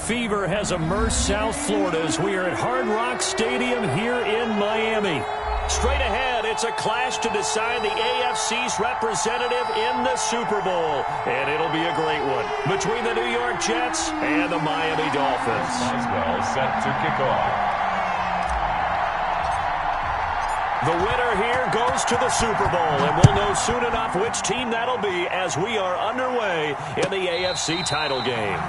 fever has immersed South Florida as we are at Hard Rock Stadium here in Miami. Straight ahead, it's a clash to decide the AFC's representative in the Super Bowl. And it'll be a great one between the New York Jets and the Miami Dolphins. Boswell set to kick off. The winner here goes to the Super Bowl, and we'll know soon enough which team that'll be as we are underway in the AFC title game.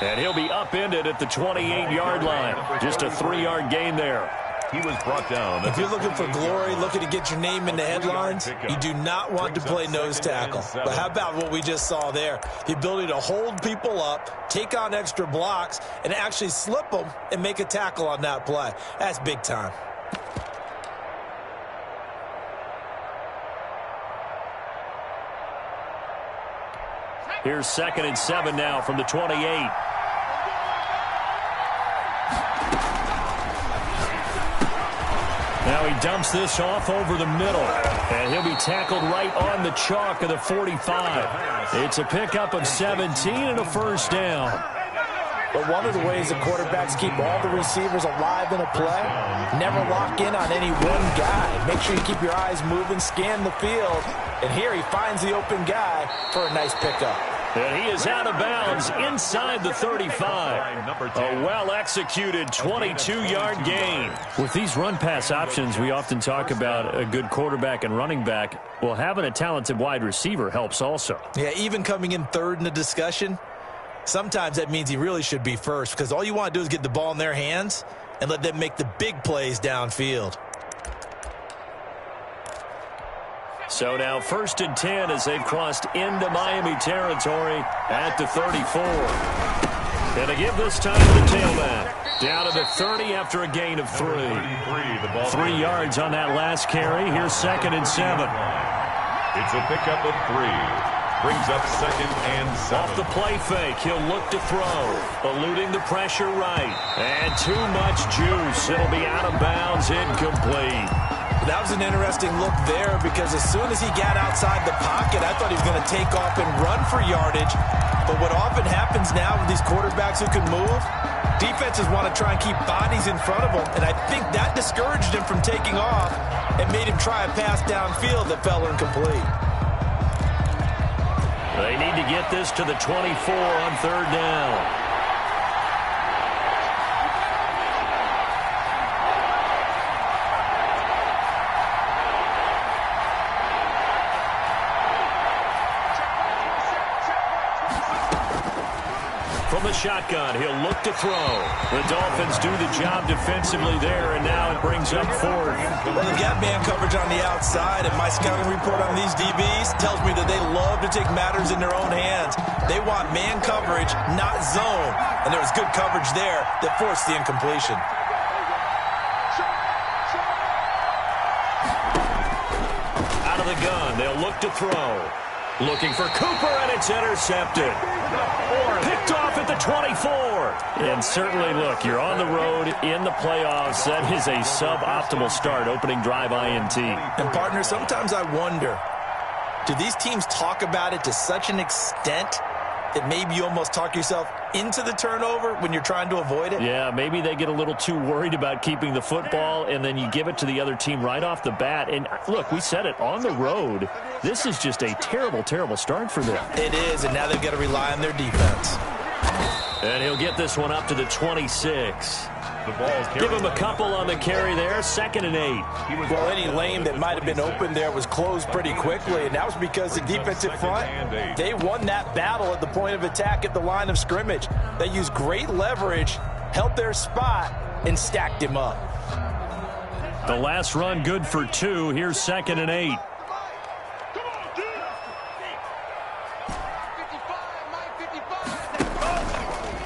And he'll be upended at the 28-yard line. Just a 3-yard gain there. He was brought down. If you're looking for glory, looking to get your name in the headlines, you do not want to play nose tackle. But how about what we just saw there? The ability to hold people up, take on extra blocks, and actually slip them and make a tackle on that play. That's big time. Here's 2nd and 7 now from the 28. Now he dumps this off over the middle, and he'll be tackled right on the chalk of the 45. It's a pickup of 17 and a first down. But one of the ways the quarterbacks keep all the receivers alive in a play, never lock in on any one guy. Make sure you keep your eyes moving, scan the field, and here he finds the open guy for a nice pickup. And he is out of bounds inside the 35. A well-executed 22-yard gain. With these run-pass options, we often talk about a good quarterback and running back. Well, having a talented wide receiver helps also. Yeah, even coming in third in the discussion, sometimes that means he really should be first because all you want to do is get the ball in their hands and let them make the big plays downfield. So now 1st and 10 as they've crossed into Miami territory at the 34. And to give this time to the tailback. Down to the 30 after a gain of 3. 3 yards on that last carry. Here's 2nd and 7. It's a pickup of 3. Brings up 2nd and 7. Off the play fake, he'll look to throw. Eluding the pressure right. And too much juice. It'll be out of bounds, incomplete. That was an interesting look there because as soon as he got outside the pocket, I thought he was going to take off and run for yardage. But what often happens now with these quarterbacks who can move, defenses want to try and keep bodies in front of them. And I think that discouraged him from taking off and made him try a pass downfield that fell incomplete. They need to get this to the 24 on 3rd down. From the shotgun, he'll look to throw. The Dolphins do the job defensively there, and now it brings up 4th. Well, they've got man coverage on the outside, and my scouting report on these DBs tells me that they love to take matters in their own hands. They want man coverage, not zone, and there was good coverage there that forced the incompletion. Out of the gun, they'll look to throw. Looking for Cooper, and it's intercepted. Picked off at the 24. And certainly, look, you're on the road in the playoffs. That is a suboptimal start, opening drive INT. And, partner, sometimes I wonder, do these teams talk about it to such an extent that maybe you almost talk yourself into the turnover when you're trying to avoid it? Yeah, maybe they get a little too worried about keeping the football, and then you give it to the other team right off the bat. And, look, we said it, on the road, this is just a terrible, terrible start for them. It is, and now they've got to rely on their defense. And he'll get this one up to the 26. Give him a couple on the carry there. 2nd and 8. Well, any lane that might have been open there was closed pretty quickly, and that was because the defensive front, they won that battle at the point of attack at the line of scrimmage. They used great leverage, held their spot, and stacked him up. The last run good for 2. Here's 2nd and 8.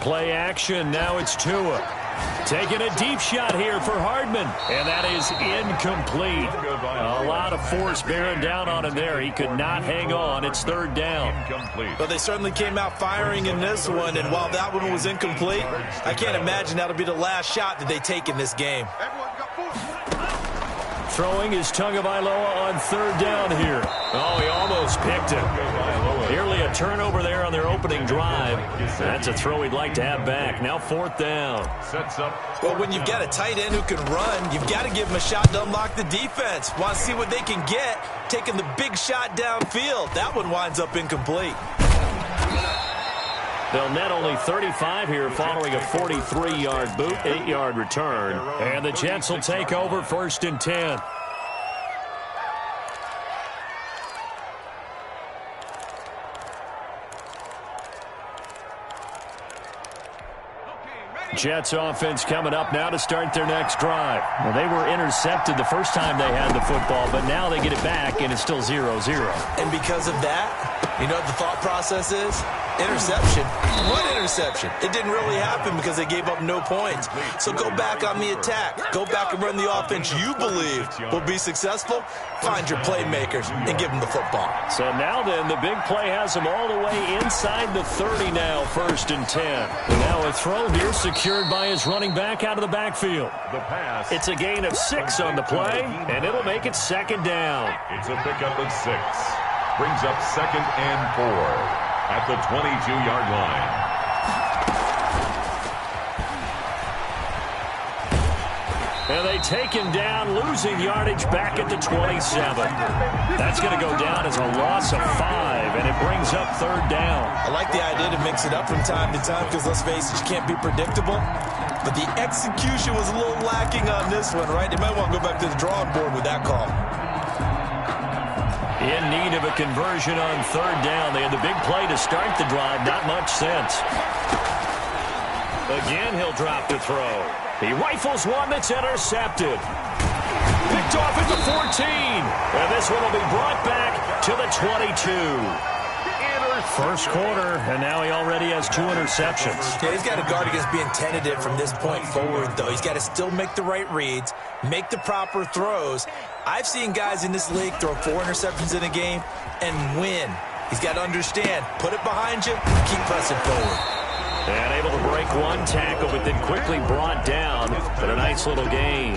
play action. Now it's Tua. Taking a deep shot here for Hardman. And that is incomplete. A lot of force bearing down on him there. He could not hang on. It's third down. Well, they certainly came out firing in this one. And while that one was incomplete, I can't imagine that'll be the last shot that they take in this game. Throwing is Tagovailoa on third down here. Oh, he almost picked it. Nearly a turnover there on their opening drive. That's a throw he'd like to have back. Now fourth down. Well, when you've got a tight end who can run, you've got to give him a shot to unlock the defense. Want to see what they can get, taking the big shot downfield. That one winds up incomplete. They'll net only 35 here following a 43-yard boot, 8-yard return. And the Jets will take over first and 10. Jets offense coming up now to start their next drive. Well, they were intercepted the first time they had the football, but now they get it back, and it's still 0-0. And because of that, you know what the thought process is? Interception. What interception? It didn't really happen because they gave up no points. So go back on the attack. Go back and run the offense you believe will be successful. Find your playmakers and give them the football. So now then, the big play has them all the way inside the 30 now, first and 10. And now a throw here secured by his running back out of the backfield. It's a gain of 6 on the play, and it'll make it second down. It's a pickup of 6. Brings up second and 4 at the 22-yard line. And they take him down, losing yardage back at the 27. That's going to go down as a loss of 5, and it brings up third down. I like the idea to mix it up from time to time because, let's face it, you can't be predictable. But the execution was a little lacking on this one, right? They might want to go back to the drawing board with that call. In need of a conversion on third down. They had the big play to start the drive. Not much sense. Again, he'll drop the throw. He rifles one that's intercepted. Picked off at the 14. And this one will be brought back to the 22. First quarter, and now he already has 2 interceptions. Yeah, he's got to guard against being tentative from this point forward, though. He's got to still make the right reads, make the proper throws. I've seen guys in this league throw 4 interceptions in a game and win. He's got to understand, put it behind you, keep pressing forward. And able to break one tackle, but then quickly brought down. But a nice little gain.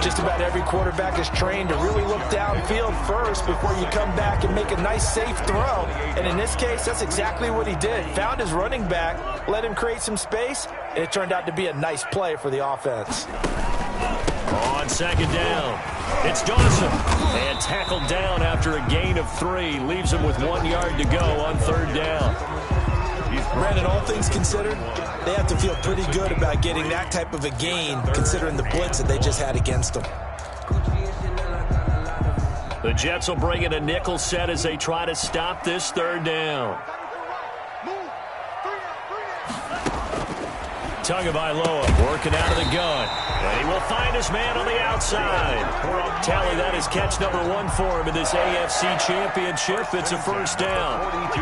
Just about every quarterback is trained to really look downfield first before you come back and make a nice, safe throw. And in this case, that's exactly what he did. Found his running back, let him create some space, and it turned out to be a nice play for the offense. On second down, it's Dawson. And tackled down after a gain of 3. Leaves him with 1 yard to go on third down. Brandon, all things considered, they have to feel pretty good about getting that type of a gain, considering the blitz that they just had against them. The Jets will bring in a nickel set as they try to stop this third down. Tagovailoa working out of the gun. And he will find his man on the outside. Tally, that is catch number 1 for him in this AFC Championship. It's a first down.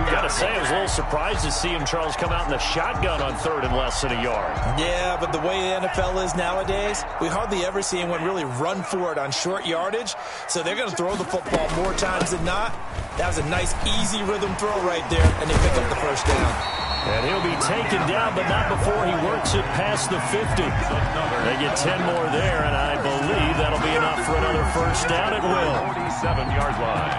Gotta say, I was a little surprised to see him, Charles, come out in the shotgun on third and less than a yard. Yeah, but the way the NFL is nowadays, we hardly ever see anyone really run for it on short yardage. So they're going to throw the football more times than not. That was a nice, easy rhythm throw right there, and they pick up the first down. And he'll be taken down, but not before he works it past the 50. They get 10 more there, and I believe that'll be enough for another first down at will. 47-yard line.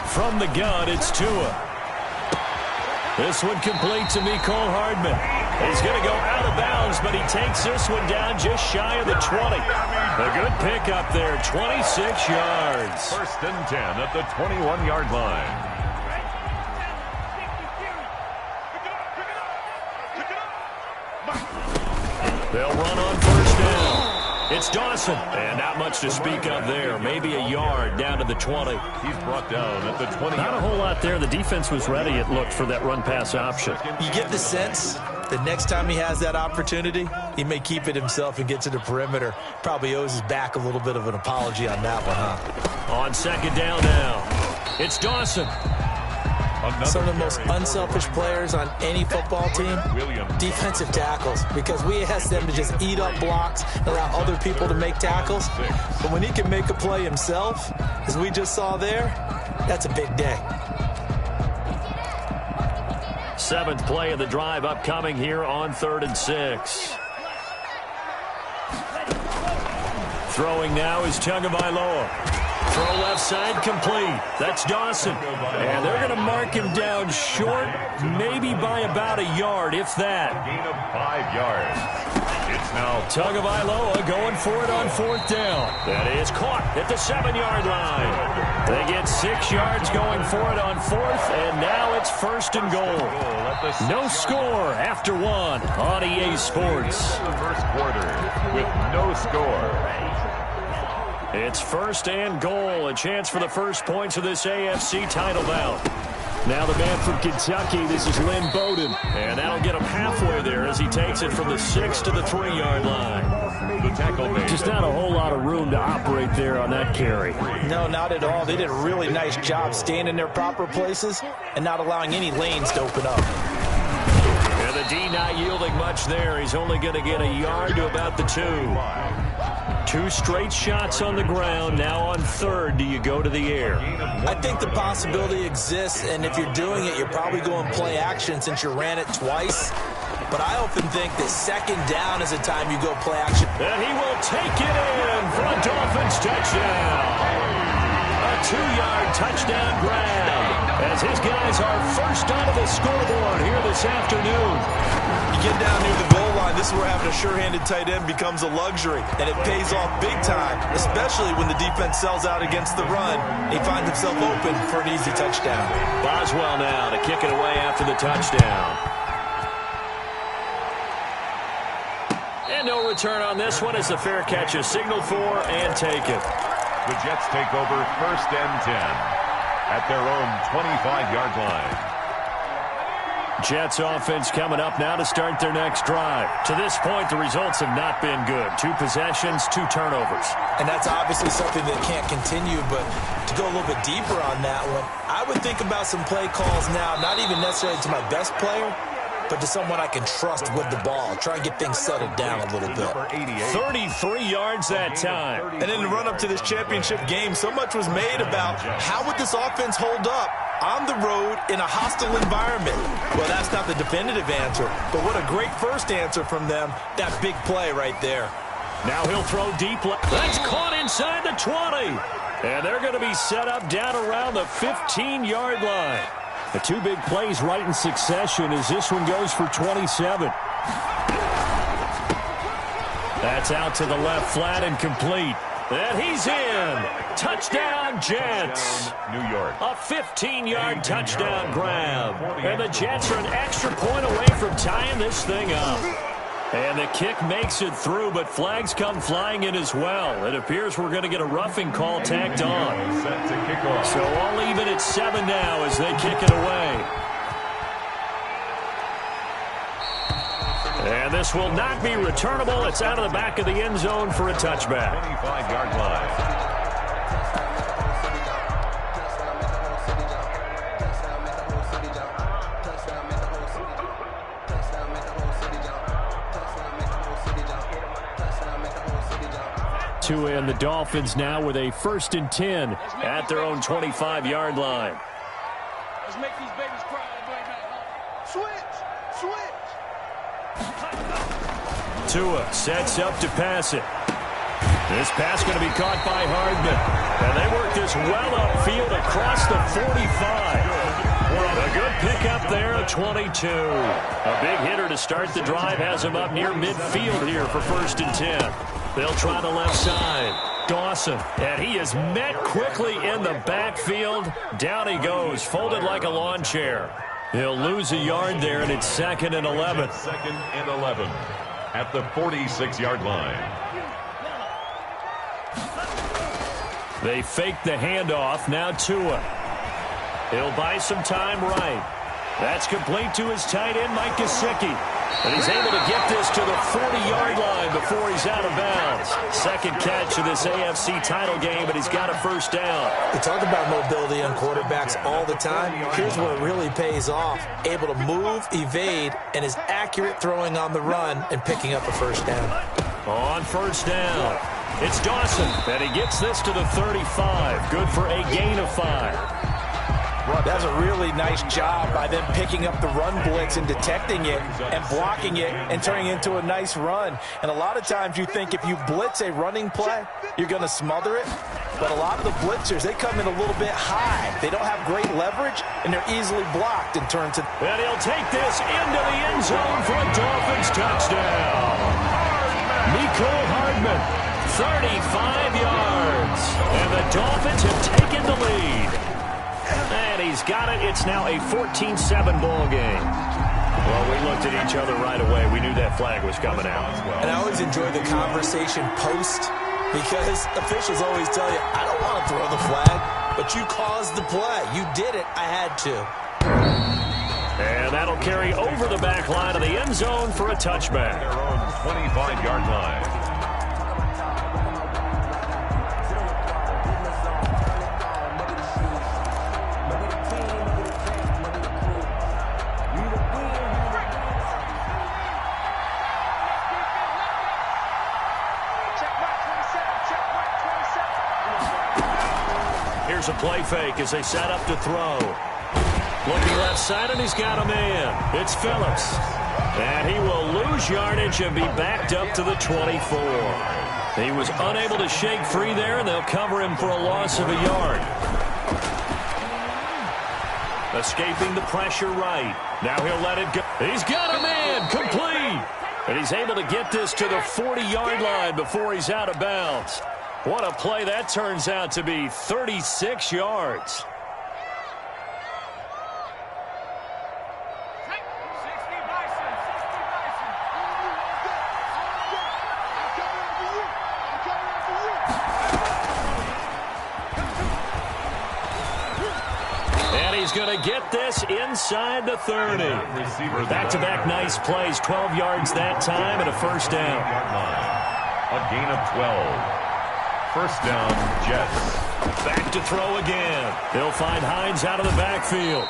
From the gun, it's Tua. This one complete to Mecole Hardman. He's going to go out of bounds, but he takes this one down just shy of the 20. A good pickup there, 26 yards. First and 10 at the 21-yard line. They'll run on first down. It's Dawson. And not much to speak of there. Maybe a yard down to the 20. He's brought down at the 20. Not a whole lot there. The defense was ready, it looked, for that run-pass option. You get the sense that next time he has that opportunity, he may keep it himself and get to the perimeter. Probably owes his back a little bit of an apology on that one, huh? On second down now, it's Dawson. Some of the most unselfish players on any football team, defensive tackles, because we ask them to just eat up blocks, allow other people to make tackles. But when he can make a play himself, as we just saw there, that's a big day. Seventh play of the drive upcoming here on 3rd and 6. Throwing now is Tagovailoa. Throw left side complete. That's Dawson. And they're going to mark him down short, maybe by about a yard, if that. Gain of 5 yards. It's now Tagovailoa going for it on 4th down. That is caught at the 7-yard line. They get 6 yards going for it on 4th, and now it's 1st and goal. No score after 1 on EA Sports. The first quarter with no score. It's 1st and goal, a chance for the first points of this AFC title bout. Now the man from Kentucky, this is Lynn Bowden. And that'll get him halfway there as he takes it from the 6 to the 3-yard line. The tackle made. Just not a whole lot of room to operate there on that carry. No, not at all. They did a really nice job staying in their proper places and not allowing any lanes to open up. And the D not yielding much there. He's only going to get a yard to about the 2. 2 straight shots on the ground. Now on 3rd, do you go to the air? I think the possibility exists, and if you're doing it, you're probably going play action since you ran it twice. But I often think that 2nd down is the time you go play action. And he will take it in for a Dolphins touchdown. A 2-yard touchdown grab as his guys are first onto the scoreboard here this afternoon. You get down near the goal line, this is where having a sure-handed tight end becomes a luxury, and it pays off big time, especially when the defense sells out against the run. He finds himself open for an easy touchdown. Boswell now to kick it away after the touchdown. And no return on this one as the fair catch is signaled for and taken. The Jets take over 1st and 10 at their own 25-yard line. Jets offense coming up now to start their next drive. To this point, the results have not been good. 2 possessions, 2 turnovers. And that's obviously something that can't continue, but to go a little bit deeper on that one, I would think about some play calls now, not even necessarily to my best player, but to someone I can trust with the ball. Try and get things settled down a little bit. 33 yards that time. And in the run-up to this championship game, so much was made about how would this offense hold up on the road in a hostile environment. Well, that's not the definitive answer, but what a great first answer from them. That big play right there. Now he'll throw deep left. That's caught inside the 20. And they're going to be set up down around the 15-yard line. The 2 big plays right in succession as this one goes for 27. That's out to the left flat and complete. And he's in. Touchdown, Jets. New York. A 15-yard touchdown grab. And the Jets are an extra point away from tying this thing up. And the kick makes it through, but flags come flying in as well. It appears we're going to get a roughing call tacked on. Set to kick off. So all even at 7 now as they kick it away. And this will not be returnable. It's out of the back of the end zone for a touchback. 25-yard line. And the Dolphins now with a 1st and 10 at their own 25-yard line. Let's make these babies cry and blame that. Switch. Tua sets up to pass it. This pass going to be caught by Hardman. And they work this well upfield across the 45. A good pickup there at 22. A big hitter to start the drive has him up near midfield here for 1st and 10. They'll try the left side. Dawson. And he is met quickly in the backfield. Down he goes, folded like a lawn chair. He'll lose a yard there, and it's 2nd and 11. 2nd and 11 at the 46-yard line. They fake the handoff. Now Tua. He'll buy some time right. That's complete to his tight end, Mike Gesicki. And he's able to get this to the 40-yard line before he's out of bounds. Second catch of this AFC title game, but he's got a first down. We talk about mobility on quarterbacks all the time. Here's where it really pays off. Able to move, evade, and is accurate throwing on the run and picking up a first down. On first down, it's Dawson, and he gets this to the 35. Good for a gain of 5. That's a really nice job by them picking up the run blitz and detecting it and blocking it and turning it into a nice run. And a lot of times you think if you blitz a running play, you're going to smother it. But a lot of the blitzers, they come in a little bit high. They don't have great leverage, and they're easily blocked and turned to... And he'll take this into the end zone for a Dolphins touchdown. Mecole Hardman, 35 yards. And the Dolphins have taken the lead. And he's got it. It's now a 14-7 ball game. Well, we looked at each other right away. We knew that flag was coming out. And I always enjoy the conversation post because officials always tell you, I don't want to throw the flag, but you caused the play. You did it. I had to. And that'll carry over the back line of the end zone for a touchback. Their own 25-yard line. Here's a play fake as they set up to throw. Looking left side, and he's got a man. It's Phillips. And he will lose yardage and be backed up to the 24. He was unable to shake free there, and they'll cover him for a loss of a yard. Escaping the pressure right. Now he'll let it go. He's got a man. Complete. And he's able to get this to the 40-yard line before he's out of bounds. What a play that turns out to be, 36 yards. And he's going to get this inside the 30. Back-to-back nice plays, 12 yards that time and a first down. A gain of 12. First down, Jets. Back to throw again. They'll find Hines out of the backfield.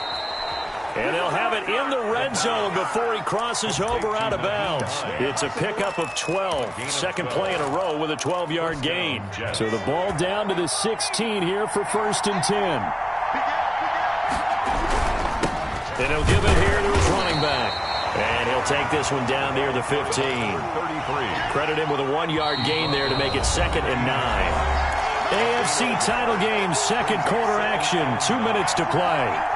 And they'll have it in the red zone before he crosses over out of bounds. It's a pickup of 12. Second play in a row with a 12-yard gain. So the ball down to the 16 here for 1st and 10. And he'll give it here to his running back. And he'll take this one down near the 15. 33. Credit him with a 1-yard gain there to make it 2nd and 9. AFC title game, second quarter action. 2 minutes to play.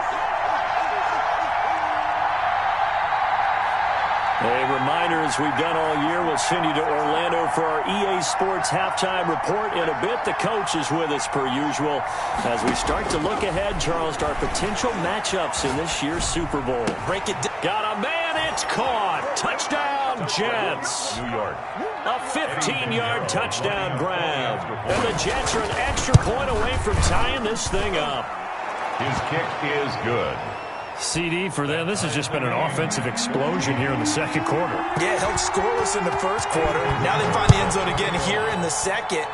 A reminder, as we've done all year, we'll send you to Orlando for our EA Sports halftime report in a bit. The coach is with us per usual as we start to look ahead, Charles, to our potential matchups in this year's Super Bowl. Break it down. Got a man, it's caught. Touchdown, Jets. New York. A 15-yard touchdown grab. And the Jets are an extra point away from tying this thing up. His kick is good. CD for them. This has just been an offensive explosion here in the second quarter. Yeah, held scoreless in the first quarter. Now they find the end zone again here in the second.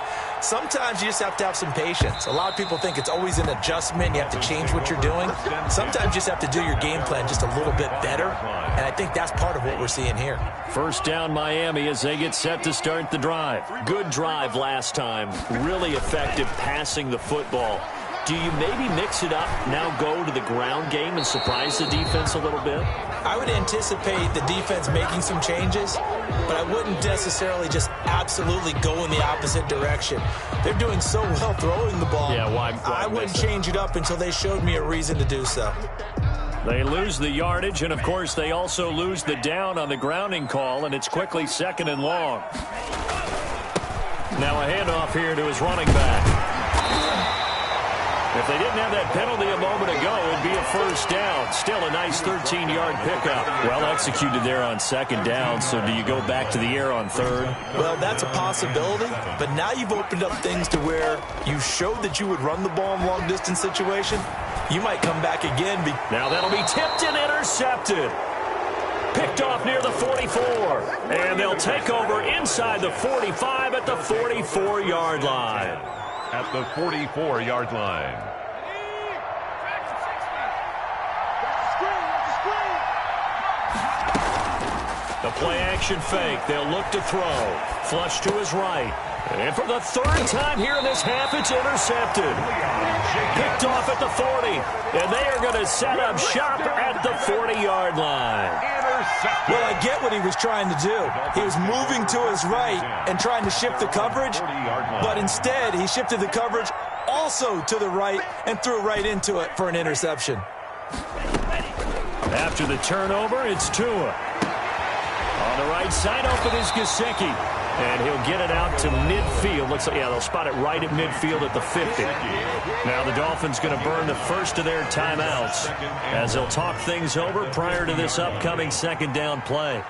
Sometimes you just have to have some patience. A lot of people think it's always an adjustment. You have to change what you're doing. Sometimes you just have to do your game plan just a little bit better. And I think that's part of what we're seeing here. First down Miami as they get set to start the drive. Good drive last time. Really effective passing the football. Do you maybe mix it up, now go to the ground game and surprise the defense a little bit? I would anticipate the defense making some changes, but I wouldn't necessarily just absolutely go in the opposite direction. They're doing so well throwing the ball. Yeah, why I wouldn't change it up until they showed me a reason to do so. They lose the yardage, and, of course, they also lose the down on the grounding call, and it's quickly 2nd and long. Now a handoff here to his running back. If they didn't have that penalty a moment ago, it'd be a first down. Still a nice 13-yard pickup. Well executed there on second down. So do you go back to the air on third? Well, that's a possibility. But now you've opened up things to where you showed that you would run the ball in long-distance situation. You might come back again. Now that'll be tipped and intercepted. Picked off near the 44. And they'll take over inside the 45 at the 44-yard line. At the 44-yard line. The play-action fake. They'll look to throw. Flush to his right. And for the third time here in this half, it's intercepted. Picked off at the 40. And they are going to set up shop at the 40-yard line. Well, I get what he was trying to do. He was moving to his right and trying to shift the coverage. But instead, he shifted the coverage also to the right and threw right into it for an interception. After the turnover, it's Tua. On the right side, open is Gesicki. And he'll get it out to midfield. Looks like, yeah, they'll spot it right at midfield at the 50. Now the Dolphins going to burn the first of their timeouts as they'll talk things over prior to this upcoming second down play.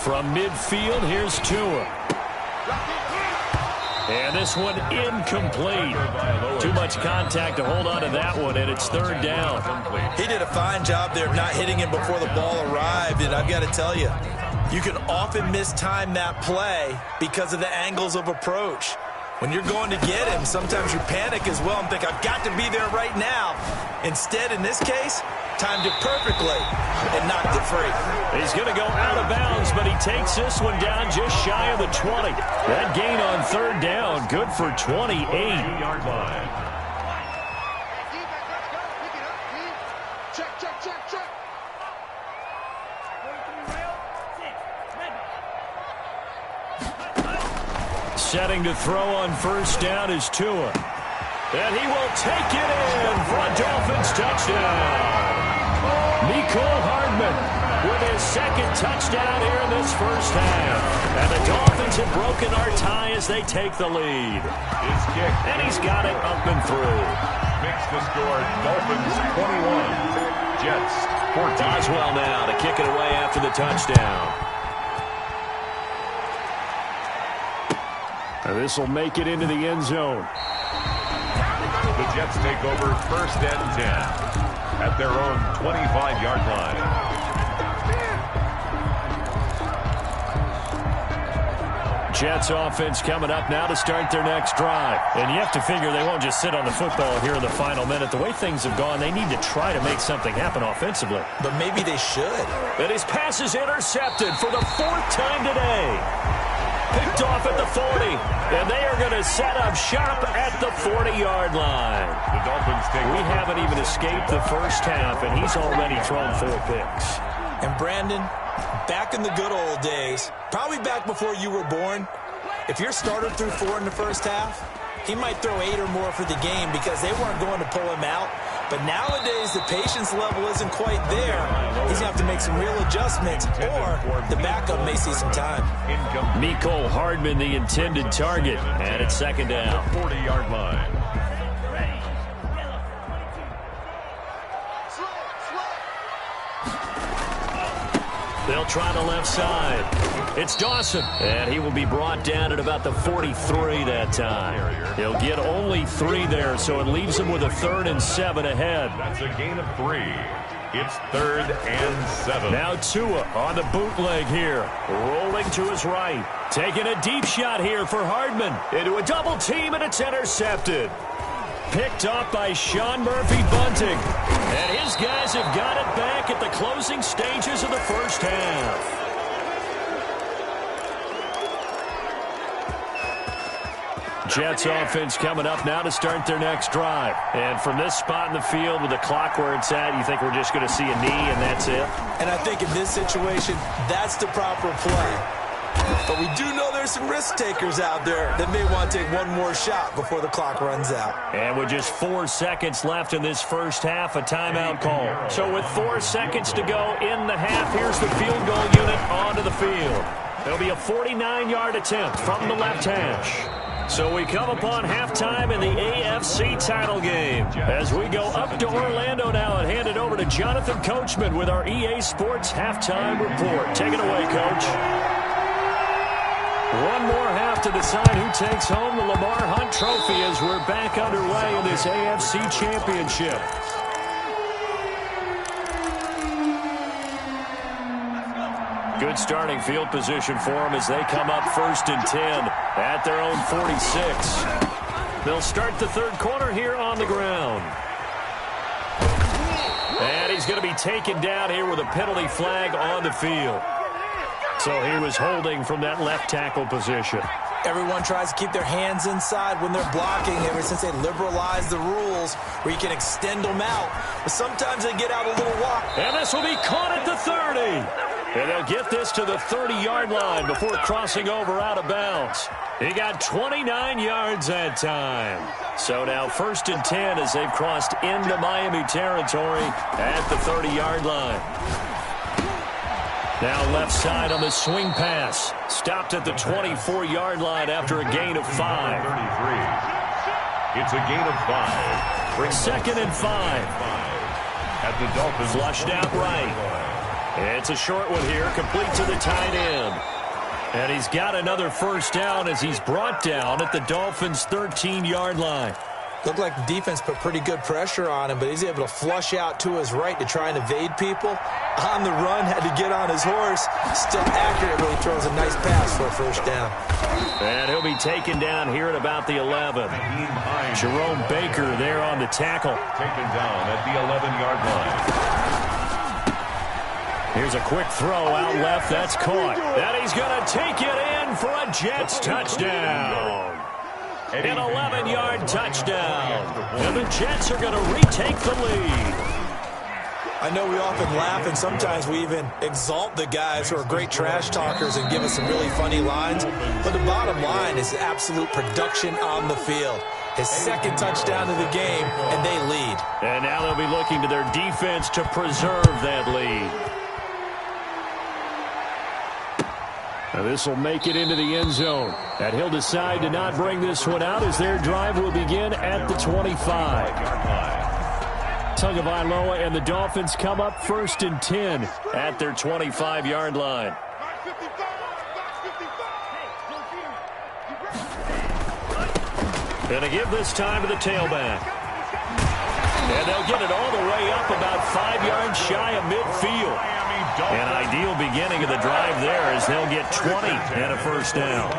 From midfield, here's Tua. And this one incomplete. Too much contact to hold on to that one, and it's third down. He did a fine job there of not hitting him before the ball arrived, and I've got to tell you, you can often mistime that play because of the angles of approach. When you're going to get him, sometimes you panic as well and think, I've got to be there right now. Instead, in this case, timed it perfectly and knocked it free. He's going to go out of bounds, but he takes this one down just shy of the 20. That gain on third down, good for 28. Setting to throw on first down is Tua. And he will take it in for a Dolphins touchdown. Mecole Hardman with his second touchdown here in this first half. And the Dolphins have broken our tie as they take the lead. His kick. And he's got it up and through. Makes the score Dolphins 21. Jets 14. Boswell now to kick it away after the touchdown. This will make it into the end zone. The Jets take over first and 10 at their own 25-yard line. Jets offense coming up now to start their next drive. And you have to figure they won't just sit on the football here in the final minute. The way things have gone, they need to try to make something happen offensively. But maybe they should. And his pass is intercepted for the fourth time today. Picked off at the 40, and they are going to set up shop at the 40-yard line. The Dolphins take We haven't even escaped the first half, and he's already thrown 4 picks. And Brandon, back in the good old days, probably back before you were born, if your starter threw 4 in the first half, he might throw 8 or more for the game because they weren't going to pull him out. But nowadays, the patience level isn't quite there. He's going to have to make some real adjustments, or the backup may see some time. Mecole Hardman, the intended target, and it's second down. 40-yard line. They'll try the left side. It's Dawson, and he will be brought down at about the 43 that time. He'll get only 3 there, so it leaves him with a 3rd and 7 ahead. That's a gain of 3. It's 3rd and 7. Now Tua on the bootleg here, rolling to his right. Taking a deep shot here for Hardman. Into a double team, and it's intercepted. Picked up by Sean Murphy-Bunting. And his guys have got it back at the closing stages of the first half. Jets offense coming up now to start their next drive. And from this spot in the field with the clock where it's at, you think we're just going to see a knee and that's it? And I think in this situation, that's the proper play. But we do know there's some risk takers out there that may want to take one more shot before the clock runs out. And with just 4 seconds left in this first half, a timeout call. So with 4 seconds to go in the half, here's the field goal unit onto the field. There'll be a 49-yard attempt from the left hash. So we come upon halftime in the AFC title game. As we go up to Orlando now and hand it over to Jonathan Coachman with our EA Sports Halftime Report. Take it away, Coach. One more half to decide who takes home the Lamar Hunt Trophy as we're back underway in this AFC Championship. Good starting field position for them as they come up 1st and 10 at their own 46. They'll start the third quarter here on the ground. And he's going to be taken down here with a penalty flag on the field. So he was holding from that left tackle position. Everyone tries to keep their hands inside when they're blocking ever since they liberalized the rules where you can extend them out. But sometimes they get out a little walk. And this will be caught at the 30. And they'll get this to the 30-yard line before crossing over out of bounds. He got 29 yards that time. So now 1st and 10 as they've crossed into Miami territory at the 30-yard line. Now left side on the swing pass. Stopped at the 24-yard line after a gain of 5. 33. It's a gain of 5. 2nd and 5. At the Dolphins. Flushed out right. It's a short one here, complete to the tight end. And he's got another first down as he's brought down at the Dolphins' 13-yard line. Looked like the defense put pretty good pressure on him, but he's able to flush out to his right to try and evade people. On the run, had to get on his horse. Still accurate when he throws a nice pass for a first down. And he'll be taken down here at about the 11. Jerome Baker there on the tackle. Taken down at the 11-yard line. Here's a quick throw out left. That's caught. And he's going to take it in for a Jets touchdown. An 11-yard touchdown. And the Jets are going to retake the lead. I know we often laugh, and sometimes we even exalt the guys who are great trash talkers and give us some really funny lines. But the bottom line is absolute production on the field. His 2nd touchdown of the game, and they lead. And now they'll be looking to their defense to preserve that lead. Now this will make it into the end zone. And he'll decide to not bring this one out as their drive will begin at the 25. Tagovailoa and the Dolphins come up 1st and 10 at their 25-yard line. Going to give this time to the tailback. And they'll get it all the way up about 5 yards shy of midfield. An ideal beginning of the drive there as they'll get 20 and a first down.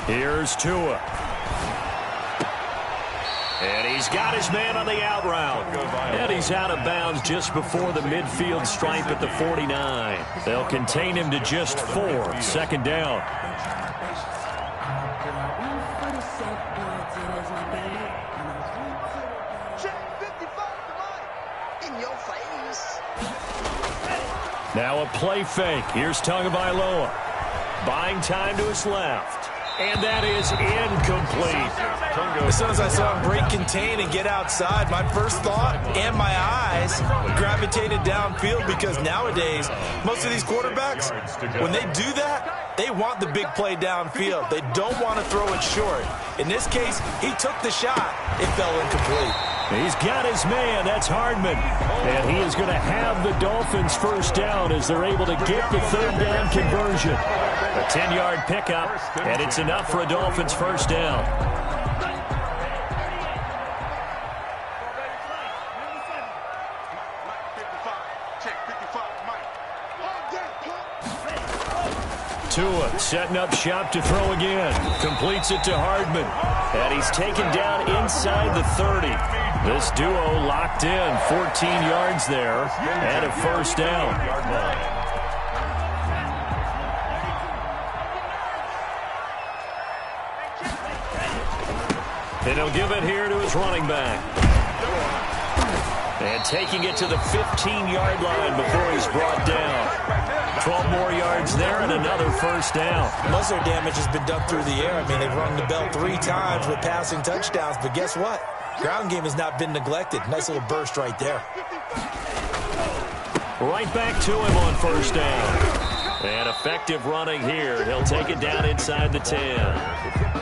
Here's Tua. And he's got his man on the out route. And he's out of bounds just before the midfield stripe at the 49. They'll contain him to just 4. 2nd down. Now a play fake. Here's Tagovailoa. Buying time to his left. And that is incomplete. As soon as I saw him break contain and get outside, my first thought and my eyes gravitated downfield because nowadays, most of these quarterbacks, when they do that, they want the big play downfield. They don't want to throw it short. In this case, he took the shot. It fell incomplete. He's got his man. That's Hardman. And he is going to have the Dolphins first down as they're able to get the 3rd down conversion. A 10-yard pickup, and it's enough for a Dolphins first down. Tua setting up shop to throw again. Completes it to Hardman. And he's taken down inside the 30. This duo locked in. 14 yards there and a first down. And he'll give it here to his running back. And taking it to the 15-yard line before he's brought down. 12 more yards there and another first down. Most of their damage has been done through the air. I mean, they've rung the bell 3 times with passing touchdowns, but guess what? Ground game has not been neglected. Nice little burst right there. Right back to him on first down. And effective running here. He'll take it down inside the 10.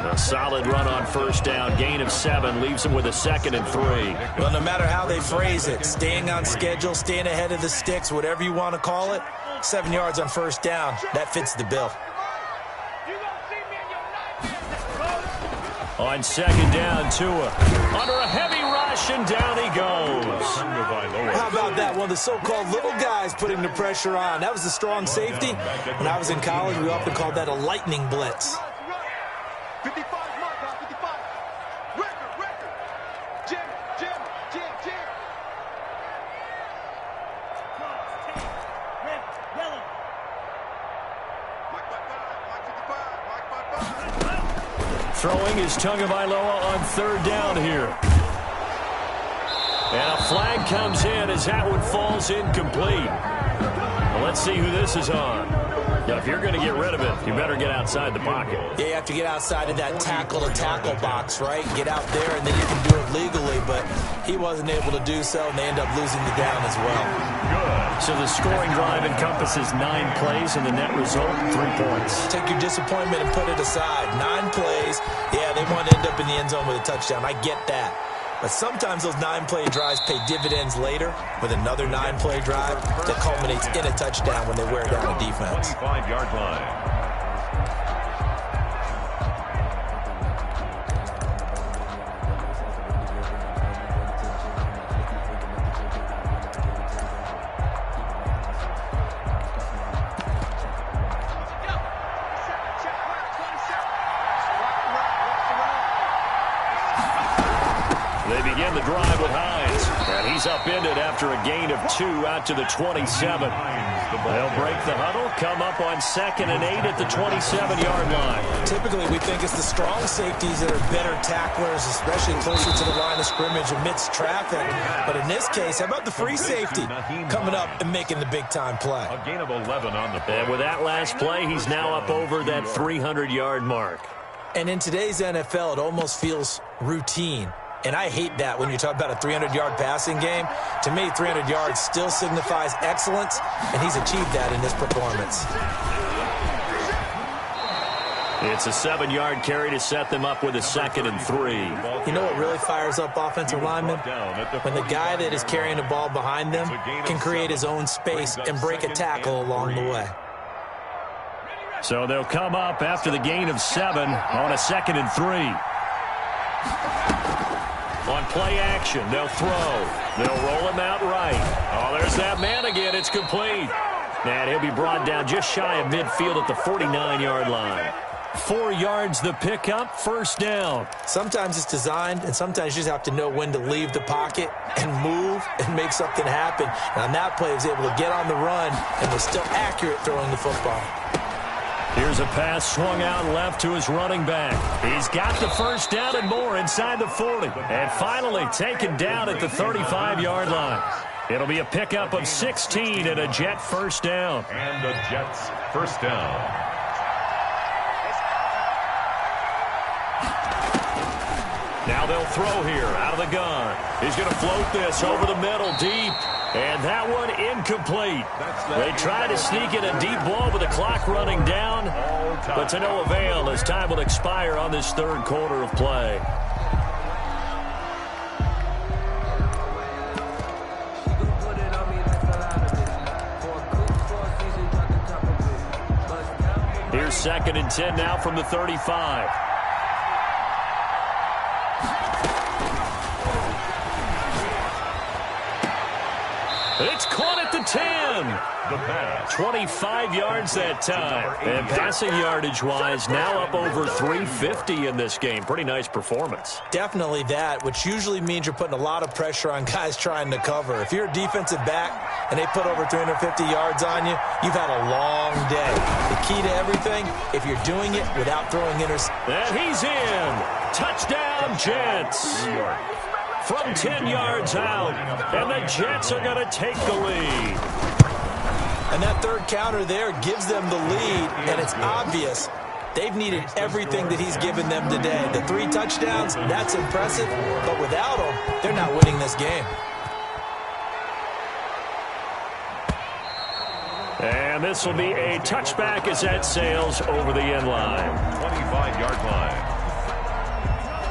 A solid run on first down. Gain of 7 leaves him with a 2nd and 3. Well, no matter how they phrase it, staying on schedule, staying ahead of the sticks, whatever you want to call it, 7 yards on first down, that fits the bill. On second down, Tua under a heavy rush, and down he goes. How about that? One of the so-called little guys putting the pressure on. That was the strong safety. When I was in college, we often called that a lightning blitz. 55, mark, 55. Record. Jim. Yellow. Mike 55. Throwing is Tagovailoa on third down here. And a flag comes in as that one falls incomplete. Well, let's see who this is on. Now, if you're going to get rid of it, you better get outside the pocket. Yeah, you have to get outside of that tackle-to-tackle box, right? Get out there, and then you can do it legally, but he wasn't able to do so, and they end up losing the down as well. So the scoring drive encompasses 9 plays, and the net result, 3 points. Take your disappointment and put it aside. 9 plays. Yeah, they want to end up in the end zone with a touchdown. I get that. But sometimes those 9-play drives pay dividends later with another 9-play drive that culminates in a touchdown when they wear down a defense. 25-yard line. They begin the drive with Hines. And he's upended after a gain of 2 out to the 27. They'll break the huddle, come up on 2nd and 8 at the 27-yard line. Typically, we think it's the strong safeties that are better tacklers, especially closer to the line of scrimmage amidst traffic. But in this case, how about the free safety coming up and making the big-time play? A gain of 11 on the play. And with that last play, he's now up over that 300-yard mark. And in today's NFL, it almost feels routine. And I hate that when you talk about a 300-yard passing game. To me, 300 yards still signifies excellence, and he's achieved that in this performance. It's a 7-yard carry to set them up with a 2nd and 3. You know what really fires up offensive linemen? When the guy that is carrying the ball behind them can create his own space and break a tackle along the way. So they'll come up after the gain of 7 on a 2nd and 3. On play action, they'll throw. They'll roll him out right. Oh, there's that man again. It's complete. And he'll be brought down just shy of midfield at the 49-yard line. 4 yards the pickup, first down. Sometimes it's designed, and sometimes you just have to know when to leave the pocket and move and make something happen. And on that play, he was able to get on the run and was still accurate throwing the football. Here's a pass swung out left to his running back. He's got the first down and more inside the 40. And finally taken down at the 35-yard line. It'll be a pickup of 16 and a Jet first down. And the Jets first down. Now they'll throw here out of the gun. He's going to float this over the middle deep. And that one incomplete. They try to sneak in a deep ball with the clock running down, but to no avail as time will expire on this third quarter of play. Here's 2nd and 10 now from the 35. It's caught at the 10. The pass. 25 yards that time. And passing yardage-wise, now up over 350 in this game. Pretty nice performance. Definitely that, which usually means you're putting a lot of pressure on guys trying to cover. If you're a defensive back and they put over 350 yards on you, you've had a long day. The key to everything, if you're doing it without throwing And he's in. Touchdown, Jets. from 10 yards out. And the Jets are going to take the lead. And that third counter there gives them the lead, and it's obvious they've needed everything that he's given them today. The 3 touchdowns, that's impressive, but without him, they're not winning this game. And this will be a touchback as that sails over the end line. 25-yard line.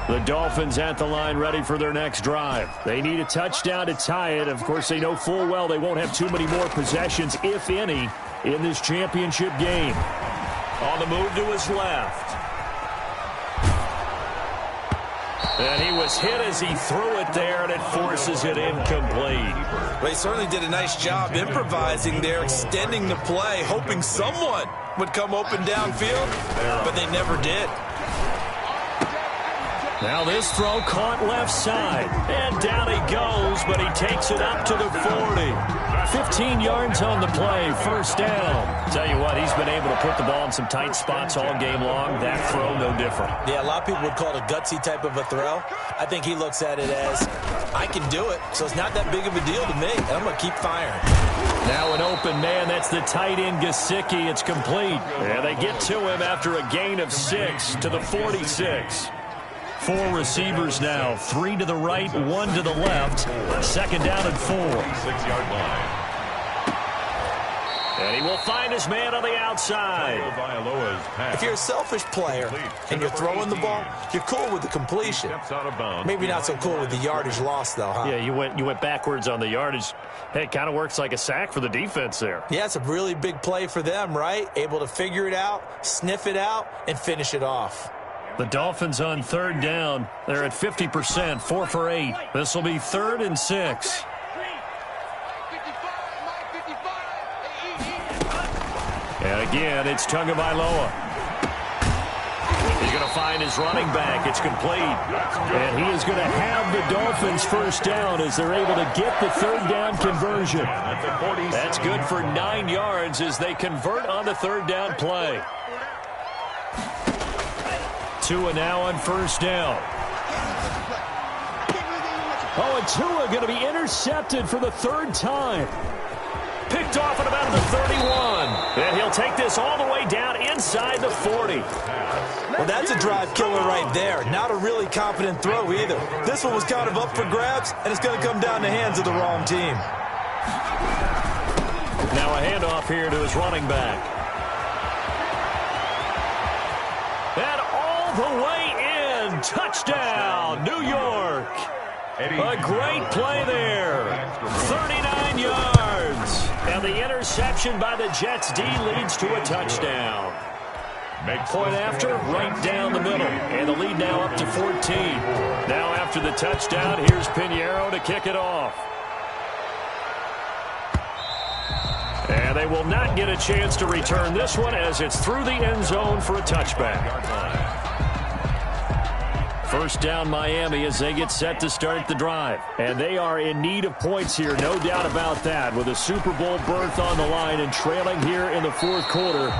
The Dolphins at the line ready for their next drive. They need a touchdown to tie it. Of course, they know full well they won't have too many more possessions, if any, in this championship game. On the move to his left. And he was hit as he threw it there, and it forces it incomplete. Well, he certainly did a nice job improvising there, extending the play, hoping someone would come open downfield, but they never did. Now this throw caught left side, and down he goes, but he takes it up to the 40. 15 yards on the play, first down. Tell you what, he's been able to put the ball in some tight spots all game long. That throw, no different. Yeah, a lot of people would call it a gutsy type of a throw. I think he looks at it as, I can do it, so it's not that big of a deal to me, and I'm going to keep firing. Now an open man, that's the tight end Gesicki. It's complete. And they get to him after a gain of 6 to the 46. 4 receivers now, 3 to the right, 1 to the left. Second down and 4. 6-yard line. And he will find his man on the outside. If you're a selfish player and you're throwing the ball, you're cool with the completion. Maybe not so cool with the yardage loss, though, huh? Yeah, you went backwards on the yardage. Hey, it kind of works like a sack for the defense there. Yeah, it's a really big play for them, right? Able to figure it out, sniff it out, and finish it off. The Dolphins on third down. They're at 50%, 4 for 8. This will be 3rd and 6. And again, it's Tagovailoa. He's going to find his running back. It's complete. And he is going to have the Dolphins first down as they're able to get the third down conversion. That's good for 9 yards as they convert on the third down play. Tua now on first down. Oh, and Tua going to be intercepted for the 3rd time. Picked off at about the 31. And he'll take this all the way down inside the 40. Well, that's a drive killer right there. Not a really confident throw either. This one was kind of up for grabs, and it's going to come down the hands of the wrong team. Now a handoff here to his running back. And all the way in. Touchdown, New York. A great play there. 39 yards. And the interception by the Jets D leads to a touchdown. Point after, right down the middle. And the lead now up to 14. Now after the touchdown, here's Pinheiro to kick it off. And they will not get a chance to return this one as it's through the end zone for a touchback. First down Miami as they get set to start the drive. And they are in need of points here, no doubt about that. With a Super Bowl berth on the line and trailing here in the 4th quarter.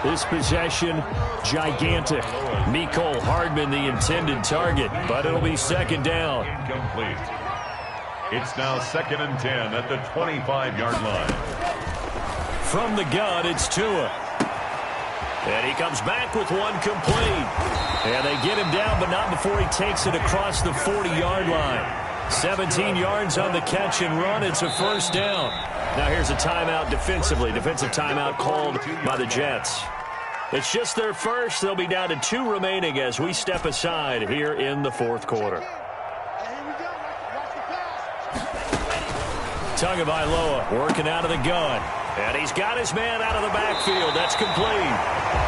This possession, gigantic. Mecole Hardman the intended target, but it'll be second down. Incomplete. It's now 2nd and 10 at the 25-yard line. From the gun, it's Tua. And he comes back with one complete. And they get him down, but not before he takes it across the 40-yard line. 17 yards on the catch and run. It's a first down. Now here's a timeout defensively. Defensive timeout called by the Jets. It's just their first. They'll be down to 2 remaining as we step aside here in the 4th quarter. Tagovailoa working out of the gun. And he's got his man out of the backfield. That's complete.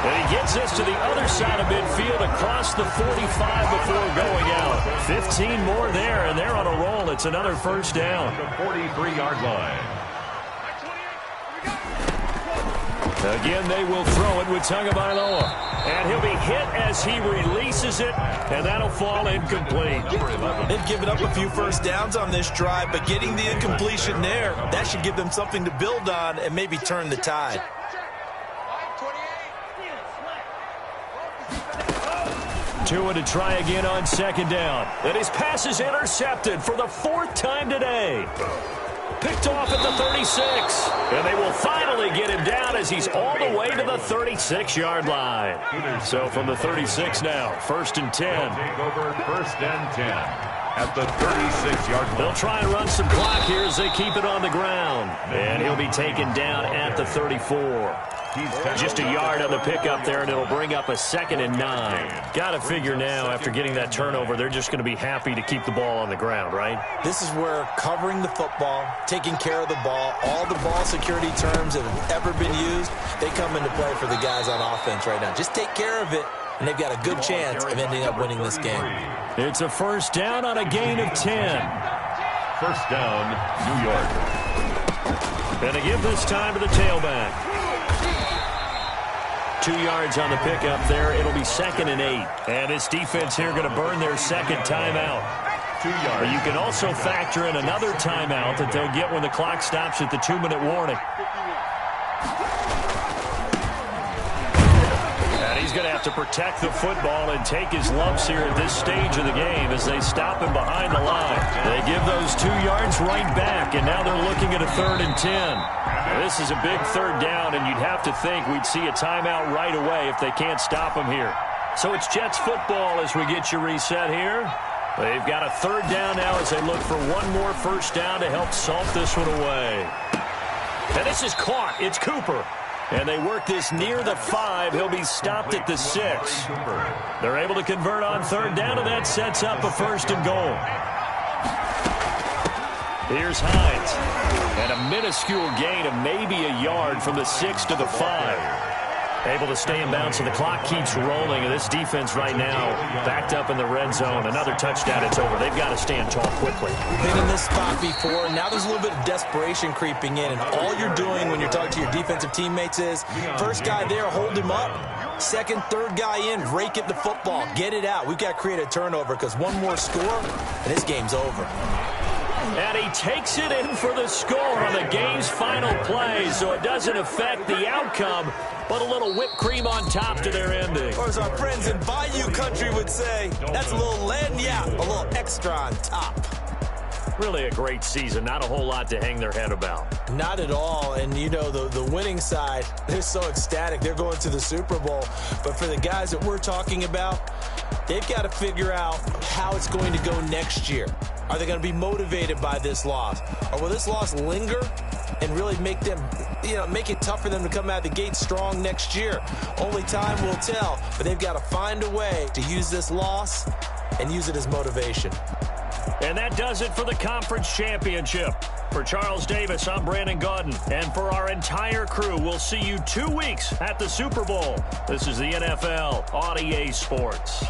And he gets this to the other side of midfield across the 45 before going out. 15 more there, and they're on a roll. It's another first down. The 43-yard line. Again, they will throw it with Tagovailoa. And he'll be hit as he releases it, and that'll fall incomplete. They've given up a few first downs on this drive, but getting the incompletion there, that should give them something to build on and maybe turn the tide. Tua to try again on second down. And his pass is intercepted for the 4th time today. Picked off at the 36. And they will finally get him down as he's all the way to the 36-yard line. So from the 36 now, 1st and 10. Take over 1st and 10 at the 36-yard line. They'll try and run some clock here as they keep it on the ground. And he'll be taken down at the 34. Just a yard on the pickup there, and it'll bring up a 2nd and 9. Got to figure now, after getting that turnover, they're just going to be happy to keep the ball on the ground, right? This is where covering the football, taking care of the ball, all the ball security terms that have ever been used, they come into play for the guys on offense right now. Just take care of it, and they've got a good chance of ending up winning this game. It's a 1st down on a gain of 10. 1st down, New York. And they give this time to the tailback. 2 yards on the pickup there. It'll be 2nd and 8. And this defense here going to burn their 2nd timeout. 2 yards. But you can also factor in another timeout that they'll get when the clock stops at the 2-minute warning. And he's going to have to protect the football and take his lumps here at this stage of the game as they stop him behind the line. They give those 2 yards right back, and now they're looking at a 3rd and 10. This is a big 3rd down, and you'd have to think we'd see a timeout right away if they can't stop him here. So it's Jets football as we get you reset here. They've got a 3rd down now as they look for one more 1st down to help salt this one away. And this is caught. It's Cooper. And they work this near the 5. He'll be stopped at the 6. They're able to convert on 3rd down, and that sets up a 1st and goal. Here's Hines. And a minuscule gain of maybe a yard from the 6 to the 5. Able to stay in bounds, and the clock keeps rolling. And this defense right now backed up in the red zone. Another touchdown, it's over. They've got to stand tall quickly. Been in this spot before. Now there's a little bit of desperation creeping in. And all you're doing when you're talking to your defensive teammates is, first guy there, hold him up. 2nd, 3rd guy in, rake at the football. Get it out. We've got to create a turnover because one more score, and this game's over. And he takes it in for the score on the game's final play, so it doesn't affect the outcome, but a little whipped cream on top to their ending. Or as our friends in Bayou Country would say, that's a little lagniappe, a little extra on top. Really a great season. Not a whole lot to hang their head about. Not at all. And, you know, the winning side, they're so ecstatic. They're going to the Super Bowl. But for the guys that we're talking about, they've got to figure out how it's going to go next year. Are they going to be motivated by this loss? Or will this loss linger and really make them, make it tough for them to come out of the gate strong next year? Only time will tell. But they've got to find a way to use this loss and use it as motivation. And that does it for the conference championship. For Charles Davis, I'm Brandon Gaudin. And for our entire crew, we'll see you 2 weeks at the Super Bowl. This is the NFL on EA Sports.